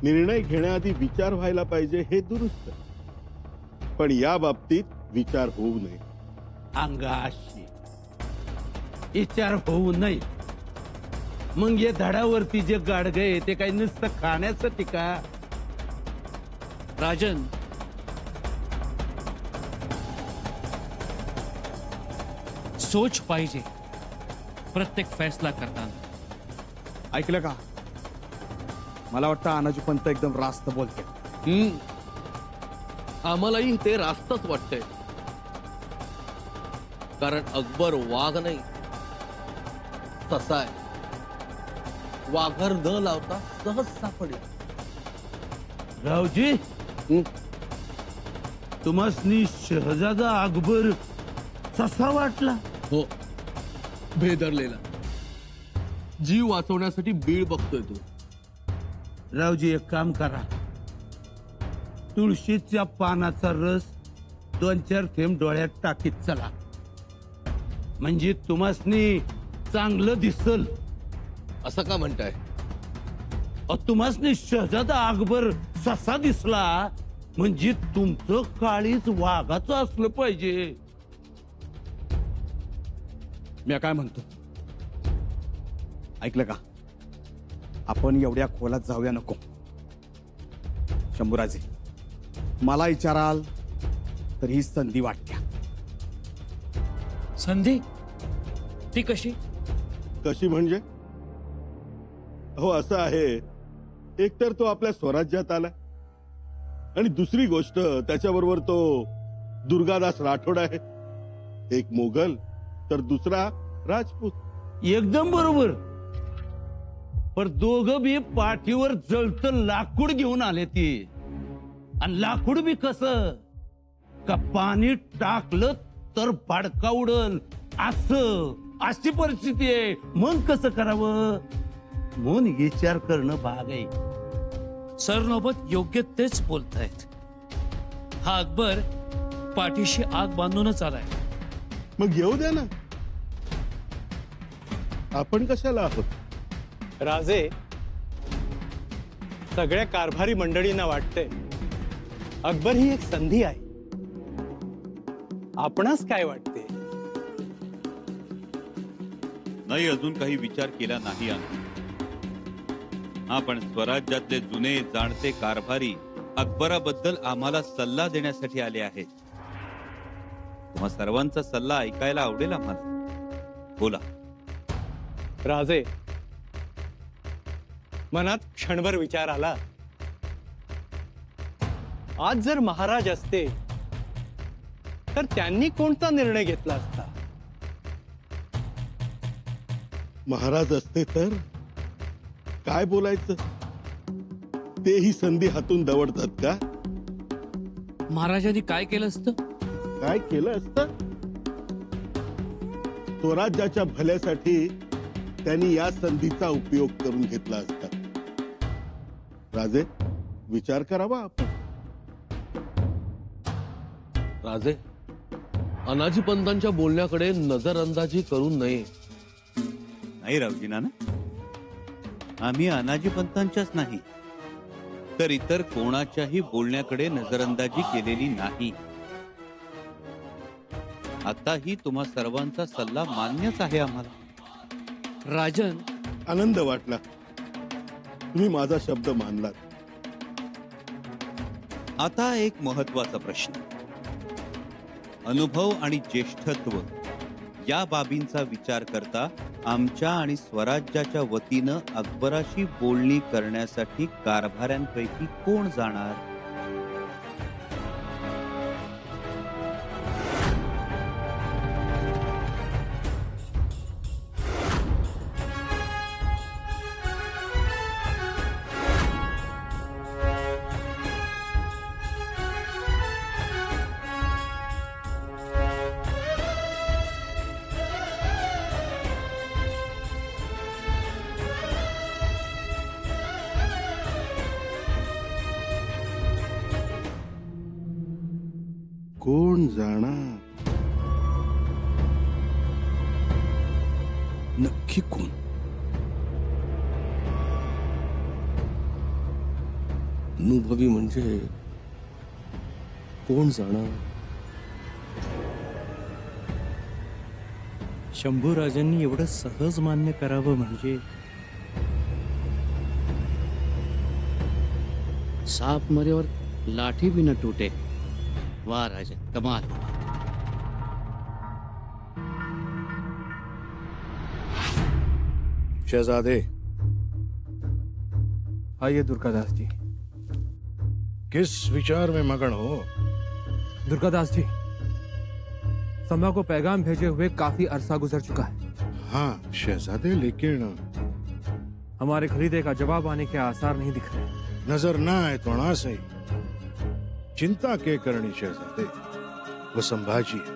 निर्णय घेण्याआधी विचार व्हायला पाहिजे हे दुरुस्त, पण या बाबतीत विचार होऊ नये. अंगाशी विचार होऊ नये. मग या धडावरती जे गाडगं आहे ते काही नुसतं खाण्यासाठी का? राजन, सोच पाहिजे प्रत्येक फैसला करताना. ऐकलं का? मला वाटतं अनाजी पंत एकदम रास्त बोलते. आम्हालाही ते रास्तच वाटतंय, कारण अकबर वाघ नाही, तसा आहे. वाघर न लावता सहज सापडेल. रावजी, तुम्हासनी शहजादा अकबर कसा वाटला? हो, भेदरलेला. जीव वाचवण्यासाठी बीळ बघतोय तू. रावजी, एक काम करा, तुळशीच्या पानाचा रस 2-4 थेंब डोळ्यात टाकीत चला, म्हणजे तुम्हासनी चांगलं दिसल. असं का म्हणताय? तुम्हासनी शहजादा अकबर ससा दिसला म्हणजे तुमचं काळीच वाघाचं असलं पाहिजे. मी काय म्हणतो, ऐकलं का? आपण एवढ्या खोलात जाऊया नको. शंभूराजे, मला विचाराल तर ही संधी वाटत्या. संधी? ती कशी? कशी म्हणजे? हो, असं आहे, एकतर तो आपल्या स्वराज्यात आला, आणि दुसरी गोष्ट त्याच्याबरोबर तो दुर्गादास राठोड आहे. एक मोगल तर दुसरा राजपूत. एकदम बरोबर. पण दोघं बी पाठीवर जळतं लाकूड घेऊन आले ती. आणि लाकूड बी कसं का पाणी टाकलं तर भाडका उडल, अशी परिस्थिती आहे. मग कसं करावं म्हणून विचार करणं भाग आहे. सरनोबत योग्य तेच बोलतायत. हा अकबर पाठीशी आग बांधूनच आलाय. मग येऊ द्या ना, आपण कशाला आहोत? राजे, सगळ्या कारभारी मंडळींना वाटतंय अकबर ही एक संधी आहे. आपणास काय वाटते? नाही, अजून काही विचार केला नाही आम्ही. पण स्वराज्यातले जुने जाणते कारभारी अकबराबद्दल आम्हाला सल्ला देण्यासाठी आले आहेत. तुम्हा सर्वांचा सल्ला ऐकायला आवडेल आम्हाला. बोला. राजे, मनात क्षणभर विचार आला, आज जर महाराज असते तर त्यांनी कोणता निर्णय घेतला असता? महाराज असते तर काय बोलायचं? तेही संधी हातून दवडतात का? महाराजांनी काय केलं असतं? काय केलं असतं? स्वराज्याच्या भल्यासाठी त्यांनी या संधीचा उपयोग करून घेतला असता. राजे, विचार करावा आपण. राजे, अनाजी पंतांच्या बोलण्याकडे नजरअंदाजी करू नये. नाही रावजी नाना, आम्ही अनाजी पंतांच्याच नाही तर इतर कोणाच्याही बोलण्याकडे नजरअंदाजी केलेली नाही. आताही तुम्हा सर्वांचा सल्ला मान्यच आहे आम्हाला. राजन, आनंद वाटला, तुम्ही माझा शब्द मानलात. आता एक महत्वाचा प्रश्न. अनुभव आणि ज्येष्ठत्व या बाबींचा विचार करता आमच्या आणि स्वराज्याच्या वतीनं अकबराशी बोलणी करण्यासाठी कारभाऱ्यांपैकी कोण जाणार? कोण जाणार? नक्की कोण? अनुभवी म्हणजे कोण जाणार? शंभूराजांनी एवढं सहज मान्य करावं म्हणजे साप मरेवर लाठी भी न टूटे. वाह राजन, कमाल. शहजादे, आइए दुर्गादास जी. किस विचार में मगन हो? दुर्गादास जी, संभा को पैगाम भेजे हुए काफी अरसा गुजर चुका है. हाँ शहजादे, लेकिन हमारे खरीदे का जवाब आने के आसार नहीं दिख रहे. नजर ना आए तो ना सही. चिंता के करनी शहजादे, वो संभाजी है,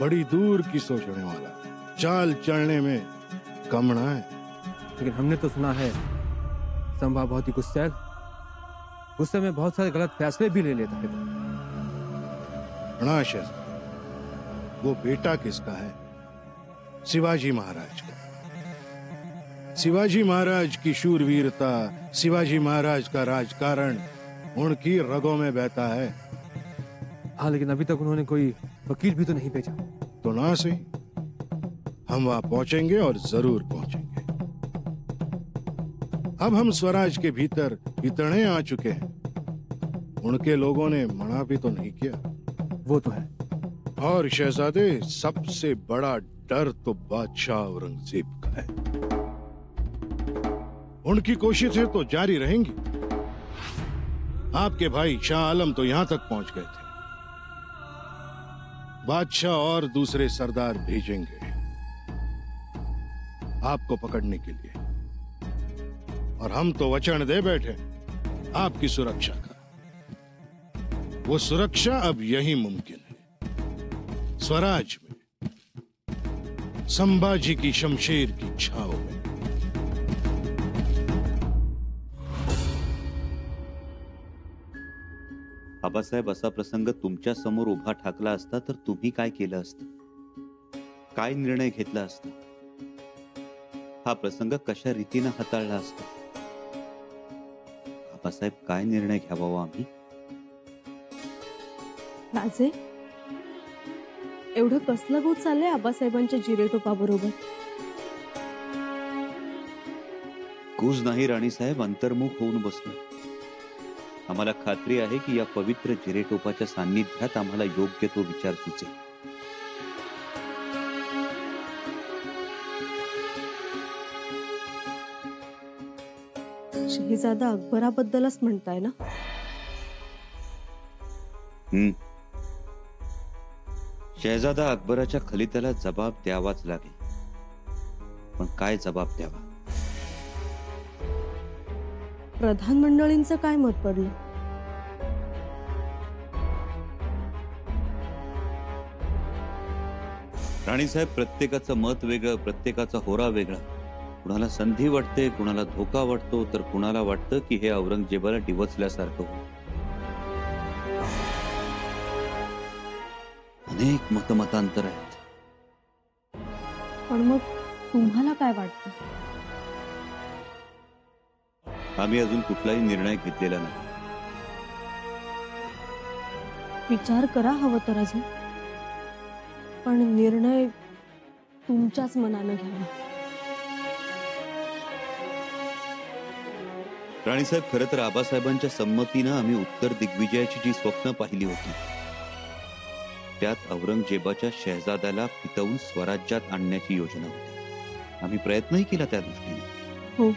बड़ी दूर की सोचने वाला, चाल चलने में कम ना है. लेकिन हमने तो सुना है संभा बहुत ही गुस्सैल, गुस्से में बहुत सारे गलत फैसले भी ले लेता है. ना शहजादे, वो बेटा किसका है? शिवाजी महाराज का. शिवाजी महाराज की शूरवीरता, शिवाजी महाराज का राजकारण उनकी रगों में बहता है. हाँ, लेकिन अभी तक उन्होंने कोई वकील भी तो नहीं भेजा. तो ना सही, हम वहां पहुंचेंगे और जरूर पहुंचेंगे. अब हम स्वराज के भीतर इतने आ चुके हैं, उनके लोगों ने मना भी तो नहीं किया. वो तो है. और शहजादे, सबसे बड़ा डर तो बादशाह औरंगजेब का है. उनकी कोशिशें तो जारी रहेंगी. आपके भाई शाह आलम तो यहां तक पहुंच गए थे. बादशाह और दूसरे सरदार भेजेंगे आपको पकड़ने के लिए, और हम तो वचन दे बैठे आपकी सुरक्षा का. वो सुरक्षा अब यही मुमकिन है, स्वराज में, संभाजी की शमशेर की छाव में. आबासाहेब, असा प्रसंग तुमच्या समोर उभा ठाकला असता तर तुम्ही काय केलं असतं? काय निर्णय घेतला असता? हा प्रसंग कशा रीतीने हाताळला असता? आबासाहेब, काय निर्णय घ्यावा आम्ही? राजे, एवढं कसलं गोत चाललंय आबासाहेबांच्या जिरेटोपा बरोबर? गुज नाही राणीसाहेब, अंतर्मुख होऊन बसलो. आम्हाला खात्री आहे की या पवित्र जिरेटोपाच्या सान्निध्यात आम्हाला योग्य तो विचार सुचेल. शहजादा अकबराबद्दलच म्हणताय ना? शहजादा अकबराच्या खलित्याला जबाब द्यावाच लागेल, पण काय जबाब द्यावा? प्रधान मंडळींचं काय मत पडलं? राणीसाहेब, प्रत्येकाचं मत वेगळं, प्रत्येकाचा होरा वेगळा. कुणाला संधी वाटते, कुणाला धोका वाटतो, तर कुणाला वाटतं की हे औरंगजेबाला डिवचल्यासारखं होतं. अनेक मतमतांतर आहेत. पण मग तुम्हाला काय वाटतं? आम्ही अजून कुठलाही निर्णय घेतलेला नाही. विचार करा हवं तर अजून, पण निर्णय तुमच्याच मनानं घ्यावा. राणीसाहेब, खरं तर आबासाहेबांच्या संमतीनं आम्ही उत्तर दिग्विजयाची जी स्वप्न पाहिली होती, त्यात औरंगजेबाच्या शहजाद्याला फितवून स्वराज्यात आणण्याची योजना होती. आम्ही प्रयत्नही केला त्या दृष्टीने. हो,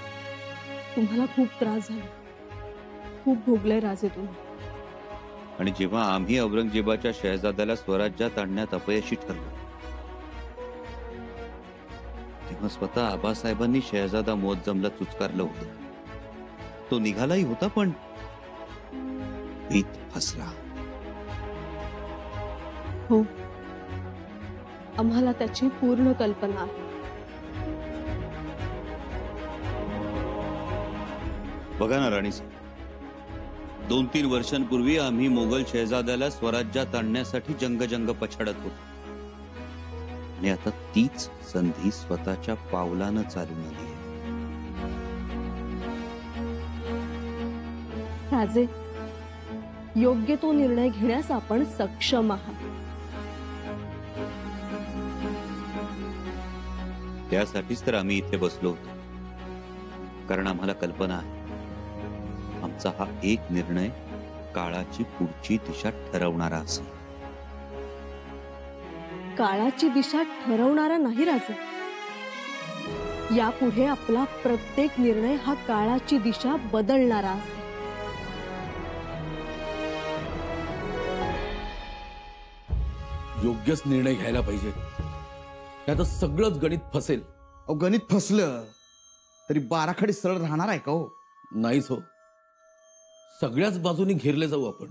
तुम्हाला खूप त्रास झाला, खूप भोगले राजे तुम्ही. आणि जेव्हा आम्ही औरंगजेबाच्या शहजाद्याला स्वराज्यात आणण्यात अपयशी ठरलो, तेव्हा स्वतः आबासाहेबांनी शहजादा मोअज्जमला चुचकारलं होतं. तो निघालाही होता, पण भीत फसला. हो, आम्हाला त्याची पूर्ण कल्पना आहे. बघा ना राणीसाहेब, 2-3 वर्षांपूर्वी आम्ही मोगल शहजाद्याला स्वराज्यात आणण्यासाठी जंग पछाडत होतो, आणि आता तीच संधी स्वतःच्या पावलानं चालून आली आहे. राजे, योग्य तो निर्णय घेण्यास आपण सक्षम आहात. त्यासाठीच तर आम्ही इथे बसलो होतो. कारण आम्हाला कल्पना आहे आमचा हा एक निर्णय काळाची पुढची दिशा ठरवणारा असेल. काळाची दिशा ठरवणारा नाही राजे. यापुढे आपला प्रत्येक निर्णय हा काळाची दिशा बदलणारा असेल. योग्यच निर्णय घ्यायला पाहिजे. त्यात सगळंच गणित फसेल. गणित फसलं तरी बाराखडी सरळ राहणार आहे का हो? नाहीच हो. सगळ्याच बाजूनी घेरले जाऊ आपण.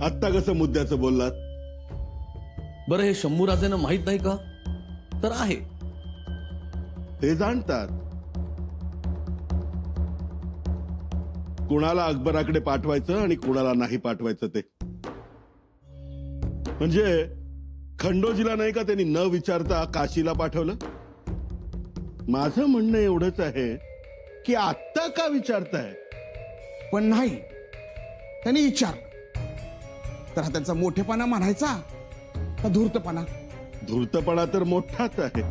आत्ता कसं मुद्द्याचं बोललात? बरं, हे शंभूराजेंना माहित नाही का? तर आहे. ते जाणतात. कुणाला अकबराकडे पाठवायचं आणि कुणाला नाही पाठवायचं ते. म्हणजे खंडोजीला नाही का त्यांनी न विचारता काशीला पाठवलं? माझं म्हणणं एवढंच आहे की आत्ता का विचारताय? पण नाही, त्यांनी विचार तर हा त्यांचा मोठेपणा म्हणायचा का धूर्तपणा? धूर्तपणा तर मोठाच आहे.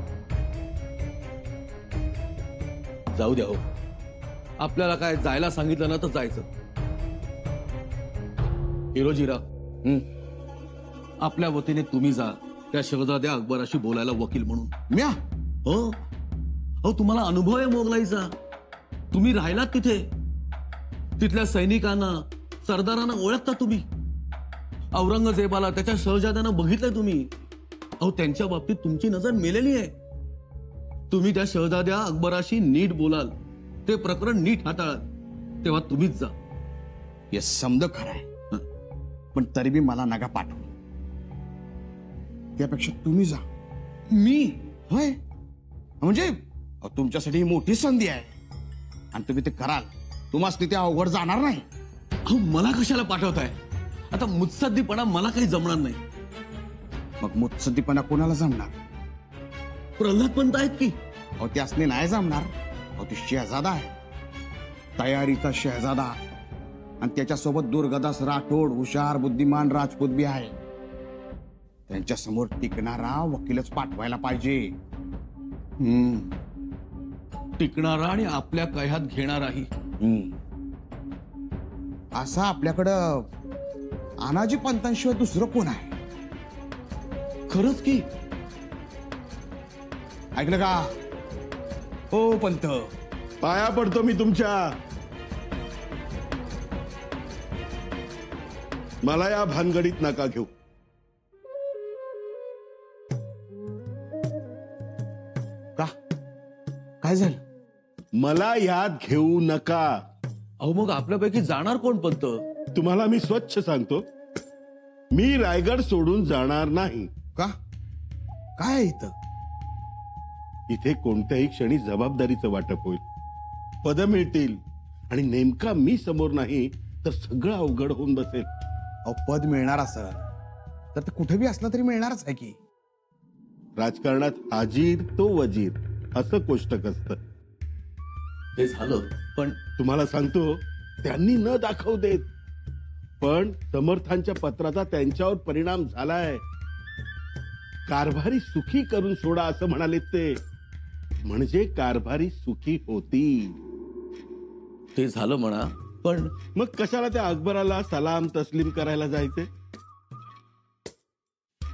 जाऊ द्या हो. आपल्याला काय जायला सांगितलं ना तर जायचं. हिरोजीराव, आपल्या वतीने तुम्ही जा त्या शहजाद्या अकबराशी बोलायला वकील म्हणून. म्या हो हो, तुम्हाला अनुभव आहे मोगलाईचा. तुम्ही राहिलात तिथे. तिथल्या सैनिकांना, सरदारांना ओळखता तुम्ही. औरंगजेबाला, त्याच्या शहजाद्यांना बघितलंय तुम्ही. अहो, त्यांच्या बाबतीत तुमची नजर मेलेली आहे. तुम्ही त्या शहजाद्या अकबराशी नीट बोलाल, ते प्रकरण नीट हाताळाल, तेव्हा तुम्हीच जा. हे समज खरंय, पण तरी बी मला नका पाठवू. त्यापेक्षा तुम्ही जा. मी? होय, म्हणजे तुमच्यासाठी ही मोठी संधी आहे आणि तुम्ही ते कराल. तुम्हाला तिथे अवघड जाणार नाही. अहो, मला कशाला पाठवताय? आता मुत्सद्दीपणा मला काही जमणार नाही. मग मुत्सद्दीपणा कोणाला जमणार? प्रल्हाद पंत आहेत की. अहो, त्यासने नाही जमणार. अहो, ती शहजादा आहे, तयारीचा शहजादा, आणि त्याच्यासोबत दुर्गदास राठोड, हुशार बुद्धिमान राजपूत बी आहे. त्यांच्या समोर टिकणारा वकीलच पाठवायला पाहिजे. टिकणारा आणि आपल्या कह्यात घेणाराही. असा आपल्याकडं अनाजी पंतांशिवाय दुसरं कोण आहे? खरंच की. ऐकलं का हो पंत? पाया पडतो मी तुमच्या. मला या भानगडीत नका घेऊ. का? काय झालं? मला यात घेऊ नका. अहो, मग आपल्यापैकी जाणार कोण पंत? तुम्हाला मी स्वच्छ सांगतो, मी रायगड सोडून जाणार नाही. का? काय इथं? इथे कोणत्याही क्षणी जबाबदारीचं वाटप होईल, पद मिळतील, आणि नेमका मी समोर नाही तर सगळं अवघड होऊन बसेल. अहो, पद मिळणार असेल तर ते कुठे बी असलं तरी मिळणारच आहे की. राजकारणात हाजीर तो वजीर असं कोष्टक असतं. ते झालं, पण तुम्हाला सांगतो, त्यांनी न दाखवू देत, पण समर्थांच्या पत्राचा त्यांच्यावर परिणाम झालाय. कारभारी सुखी करून सोडा असं म्हणाले ते. म्हणजे कारभारी सुखी होती. ते झालं म्हणा, पण मग कशाला त्या अकबराला सलाम तस्लीम करायला जायचे?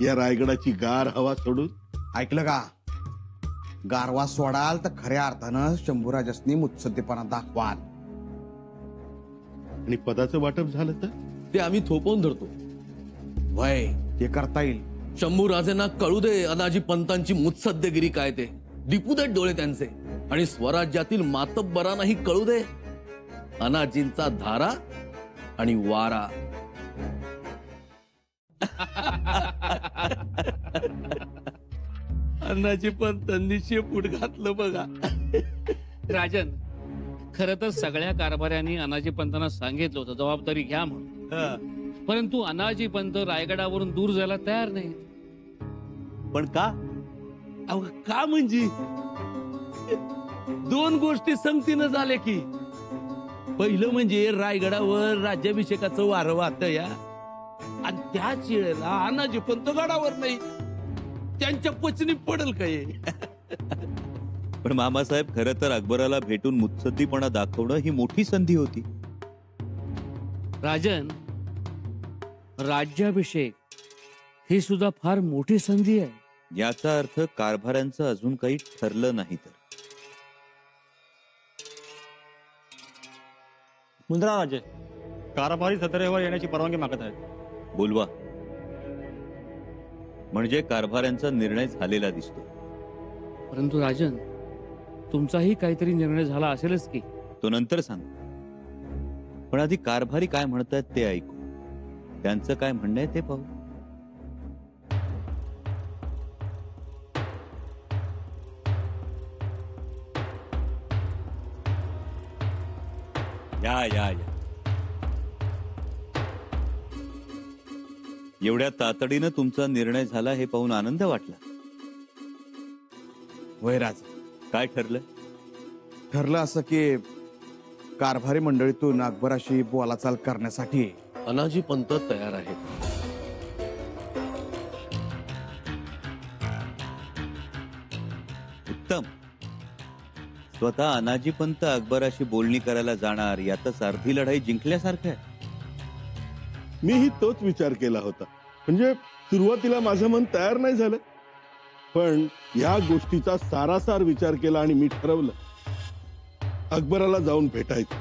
या रायगडाची गार हवा सोडून. ऐकलं का? गारवा सोडाल तर खऱ्या अर्थानं शंभूराजांनी मुत्सद्दीपणा दाखवाल. आणि पदाचं वाटप झालं तर ते आम्ही थोपवून धरतो. वय ते करता येईल. शंभूराजेंना कळू दे अनाजी पंतांची मुत्सद्देगिरी काय ते. दिपू देत डोळे त्यांचे. आणि स्वराज्यातील मातब्बरांनाही कळू दे अनाजींचा धारा आणि वारा. अण्णाची पंतांनी शेपूट घातलं बघा. राजन, खर तर सगळ्या कारभाऱ्यांनी अनाजी पंतांना सांगितलं होतं जबाबदारी घ्या म्हणून. परंतु अनाजी पंत रायगडावरून दूर जायला तयार नाही. पण का? अहो, का म्हणजे दोन गोष्टी संगतीनं झाले की. पहिलं म्हणजे रायगडावर राज्याभिषेकाचं वारं वाहत या, आणि त्याच वेळेला अनाजी पंत गडावर नाही, त्यांच्या पचनी पडेल काय? पण मामासाहेब, खरं तर अकबराला भेटून मुत्सद्दीपणा दाखवणं ही मोठी संधी होती. राजन, राज्याभिषेक ही सुद्धा फार मोठी संधी आहे. याचा अर्थ कारभाऱ्यांचं अजून काही ठरलं नाही तर. मुंद्रा राजे कारभारी सत्रेवर येण्याची परवानगी मागत आहेत. बोलवा. म्हणजे कारभाऱ्यांचा निर्णय झालेला दिसतो. परंतु राजन, तुमचाही काहीतरी निर्णय झाला असेलच की. तो नंतर सांग. पण आधी कारभारी काय म्हणतात ते ऐकू. त्यांचं काय म्हणणं आहे ते पाहू. या या या. एवढ्या तातडीनं तुमचा निर्णय झाला हे पाहून आनंद वाटला. वय राज, काय ठरलं? ठरलं असं की कारभारी मंडळीतून अकबराशी बोलाचाल करण्यासाठी अनाजी पंत तयार आहेत. उत्तम. स्वतः अनाजी पंत अकबराशी बोलणी करायला जाणार, यातच अर्धी लढाई जिंकल्यासारखं आहे. मीही तोच विचार केला होता. म्हणजे सुरुवातीला माझं मन तयार नाही झालं, पण या गोष्टीचा सारासार विचार केला आणि मी ठरवलं अकबराला जाऊन भेटायचं.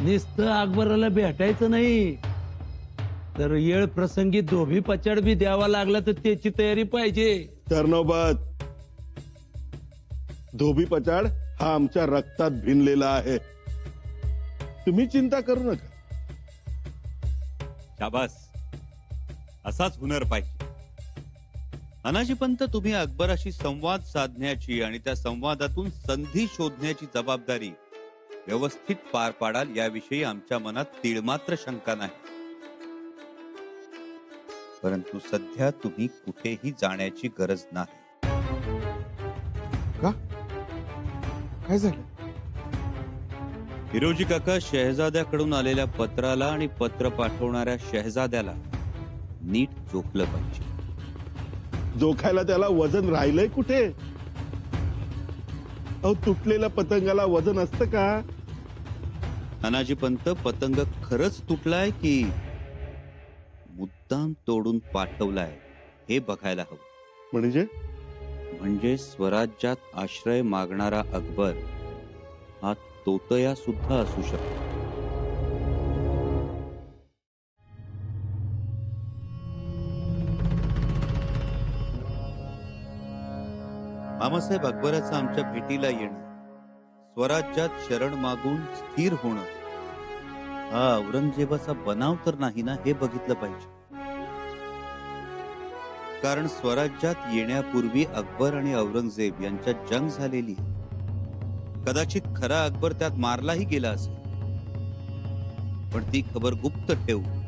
नुसतं अकबराला भेटायचं नाही, तर येळ प्रसंगी धोबी पचाड बी द्यावा लागला तर त्याची तयारी पाहिजे. चरणोबत, धोबी पचाड हा आमच्या रक्तात भिनलेला आहे. तुम्ही चिंता करू नका. शाबास, असाच हुनर पाहिजे. अनाजी पंत, तुम्ही अकबराशी संवाद साधण्याची आणि त्या संवादातून संधी शोधण्याची जबाबदारी व्यवस्थित पार पाडाल याविषयी आमच्या मनात तीळमात्र शंका नाही. परंतु सध्या तुम्ही कुठेही जाण्याची गरज नाही. का? काय झालं? हिरोजी काका, शहजाद्याकडून आलेल्या पत्राला आणि पत्र पाठवणाऱ्या शहजाद्याला नीट जोखलं पाहिजे. जोखायला त्याला वजन राहिलंय कुठे? अहो, तुटलेल्या पतंगाला वजन असतं का? अनाजी पंत, पतंग खरंच तुटलाय की मुद्दाम तोडून पाठवलाय हे बघायला हवं. म्हणजे स्वराज्यात आश्रय मागणारा अकबर हा तोतया सुद्धा असू शकतो. मामासाहेब, अकबराचं आमच्या भेटीला येणं, स्वराज्यात शरण मागून स्थिर होणं हा औरंगजेबाचा बनाव तर नाही ना, हे बघितलं पाहिजे. कारण स्वराज्यात येण्यापूर्वी अकबर आणि औरंगजेब यांच्यात जंग झालेली. कदाचित खरा अकबर त्यात मारलाही गेला असेल, पण ती खबर गुप्त ठेवून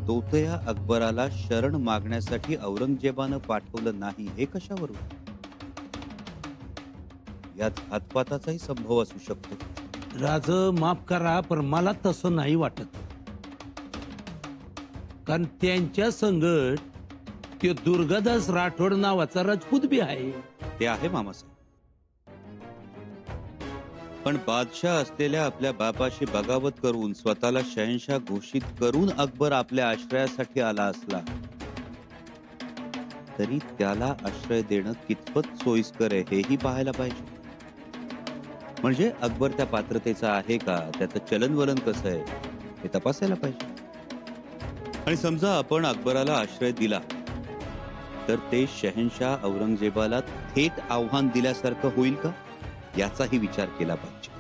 तोतया अकबराला शरण मागण्यासाठी औरंगजेबानं पाठवलं नाही, हे कशावरून? यात घातपाताचाही संभव असू शकतो. राज, माफ करा, पण मला तसं नाही वाटत. कारण त्यांच्या संगत ते दुर्गादास राठोड नावाचा राजपूत बी आहे. ते आहे मामासाहेब, पण बादशाह असलेल्या आपल्या बापाशी बगावत करून स्वतःला शहनशाह घोषित करून अकबर आपल्या आश्रयासाठी आला असला तरी त्याला आश्रय देणं कितपत सोयीस्कर आहे हेही पाहायला पाहिजे. म्हणजे अकबर त्या पात्रतेचा आहे का, त्याचं चलनवलन कसं आहे हे तपासायला पाहिजे. आणि समजा आपण अकबराला आश्रय दिला तर ते शहनशाह औरंगजेबाला थेट आव्हान दिल्यासारखं होईल का, याचाही विचार केला पाहिजे.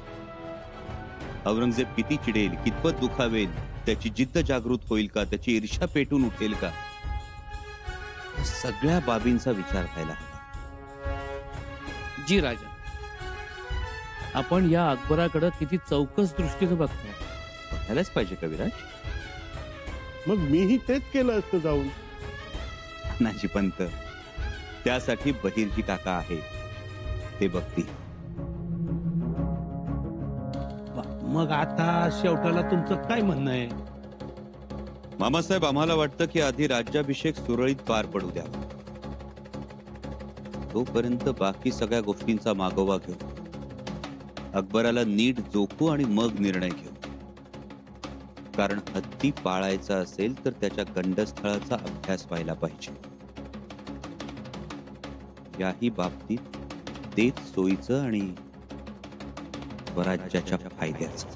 औरंगजेब किती चिडेल, कितपत दुखावेल, त्याची जिद्द जागृत होईल का, त्याची ईर्ष्या पेटून उठेल का, सगळ्या बाबींचा विचार व्हायला हवा. जी राजा, आपण या अकबराकडे किती चौकस दृष्टीने बघतोय. बघायलाच पाहिजे कविराज. मग मीही तेच केलं असतं जाऊन. नाजी पंत, त्यासाठी बहिर्जी काका आहे, ते बघतील. मग आता शेवटाला तुमचं काय म्हणणं आहे? मामासाहेब, आम्हाला वाटतं की आधी राज्याभिषेक सुरळीत पार पडू द्यावा. तोपर्यंत बाकी सगळ्या गोष्टींचा मागोवा घेऊ, अकबराला नीट जोखू आणि मग निर्णय घेऊ. कारण हत्ती पाळायचा असेल तर त्याच्या गंडस्थळाचा अभ्यास व्हायला पाहिजे. याही बाबतीत तेच सोयीचं आणि स्वराज्याच्या फायद्याचं.